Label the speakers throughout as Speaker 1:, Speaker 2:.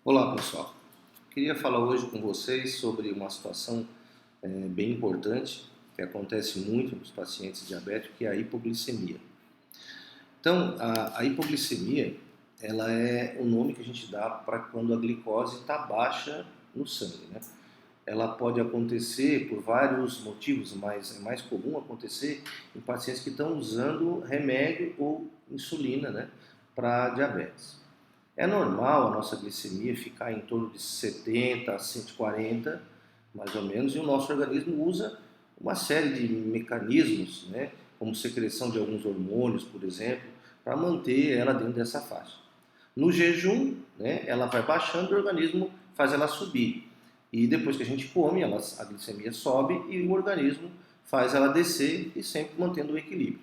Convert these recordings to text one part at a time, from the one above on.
Speaker 1: Olá pessoal, queria falar hoje com vocês sobre uma situação bem importante que acontece muito nos pacientes diabéticos, que é a hipoglicemia. Então, a hipoglicemia, ela é o nome que a gente dá para quando a glicose está baixa no sangue, né? Ela pode acontecer por vários motivos, mas é mais comum acontecer em pacientes que estão usando remédio ou insulina, né, para diabetes. É normal a nossa glicemia ficar em torno de 70 a 140, mais ou menos, e o nosso organismo usa uma série de mecanismos, né, como secreção de alguns hormônios, por exemplo, para manter ela dentro dessa faixa. No jejum, né, ela vai baixando e o organismo faz ela subir. E depois que a gente come, a glicemia sobe e o organismo faz ela descer e sempre mantendo o equilíbrio.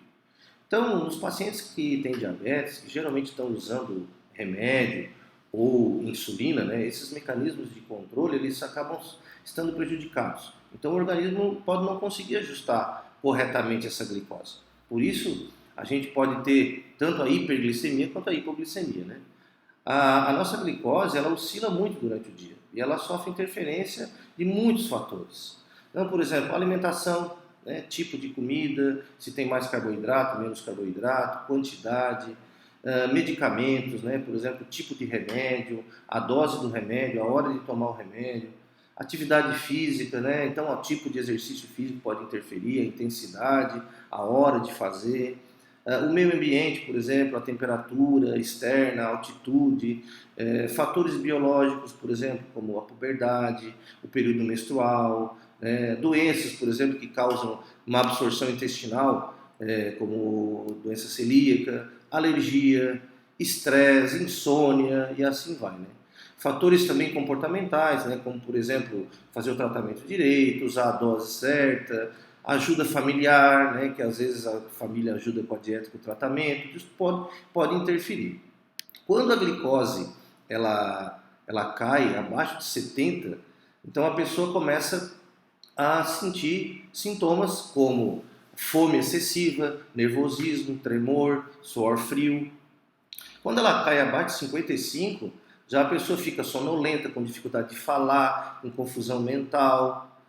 Speaker 1: Então, nos pacientes que têm diabetes, que geralmente estão usando remédio ou insulina, né, esses mecanismos de controle eles acabam estando prejudicados. Então, o organismo pode não conseguir ajustar corretamente essa glicose. Por isso, a gente pode ter tanto a hiperglicemia quanto a hipoglicemia, né? A nossa glicose ela oscila muito durante o dia e ela sofre interferência de muitos fatores. Então, por exemplo, alimentação, né, tipo de comida, se tem mais carboidrato, menos carboidrato, quantidade, medicamentos, né, por exemplo, tipo de remédio, a dose do remédio, a hora de tomar o remédio, atividade física, né, então o tipo de exercício físico pode interferir, a intensidade, a hora de fazer. O meio ambiente, por exemplo, a temperatura externa, a altitude, fatores biológicos, por exemplo, como a puberdade, o período menstrual, doenças, por exemplo, que causam uma absorção intestinal, como doença celíaca, alergia, estresse, insônia e assim vai, né? Fatores também comportamentais, né, como por exemplo, fazer o tratamento direito, usar a dose certa, ajuda familiar, né, que às vezes a família ajuda com a dieta, com o tratamento, isso pode interferir. Quando a glicose ela cai abaixo de 70, então a pessoa começa a sentir sintomas como fome excessiva, nervosismo, tremor, suor frio. Quando ela cai abaixo de 55, já a pessoa fica sonolenta, com dificuldade de falar, com confusão mental,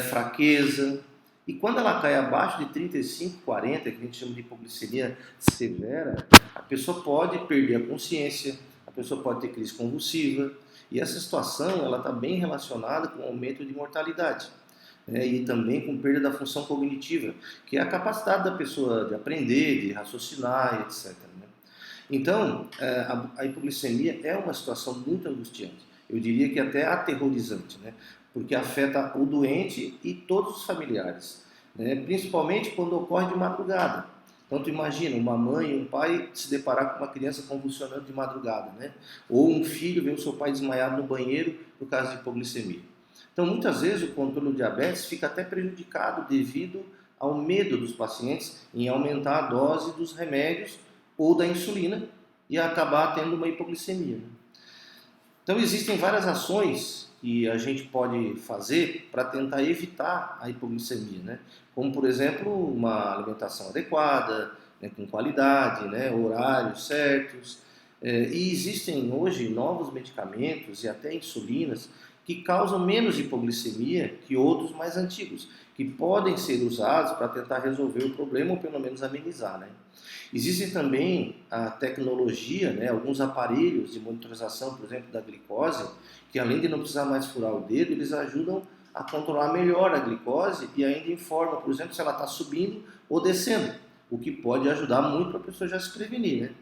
Speaker 1: fraqueza. E quando ela cai abaixo de 35, 40, que a gente chama de hipoglicemia severa, a pessoa pode perder a consciência, a pessoa pode ter crise convulsiva. E essa situação ela está bem relacionada com o aumento de mortalidade, né, e também com perda da função cognitiva, que é a capacidade da pessoa de aprender, de raciocinar, etc. Né? Então, a hipoglicemia é uma situação muito angustiante. Eu diria que até aterrorizante, né? Porque afeta o doente e todos os familiares, né? Principalmente quando ocorre de madrugada. Então, tu imagina uma mãe e um pai se deparar com uma criança convulsionando de madrugada, né? Ou um filho ver o seu pai desmaiado no banheiro por causa de hipoglicemia. Então, muitas vezes o controle do diabetes fica até prejudicado devido ao medo dos pacientes em aumentar a dose dos remédios ou da insulina e acabar tendo uma hipoglicemia. Então existem várias ações que a gente pode fazer para tentar evitar a hipoglicemia, né? Como por exemplo uma alimentação adequada, né, com qualidade, né, horários certos. E existem hoje novos medicamentos e até insulinas que causam menos hipoglicemia que outros mais antigos, que podem ser usados para tentar resolver o problema ou pelo menos amenizar, né? Existe também a tecnologia, né, alguns aparelhos de monitorização, por exemplo, da glicose, que além de não precisar mais furar o dedo, eles ajudam a controlar melhor a glicose e ainda informam, por exemplo, se ela está subindo ou descendo, o que pode ajudar muito para a pessoa já se prevenir, né?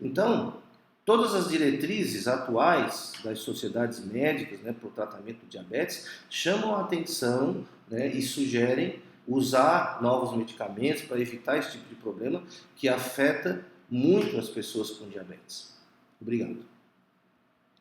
Speaker 1: Então, todas as diretrizes atuais das sociedades médicas, né, para o tratamento do diabetes chamam a atenção, né, e sugerem usar novos medicamentos para evitar esse tipo de problema que afeta muito as pessoas com diabetes. Obrigado.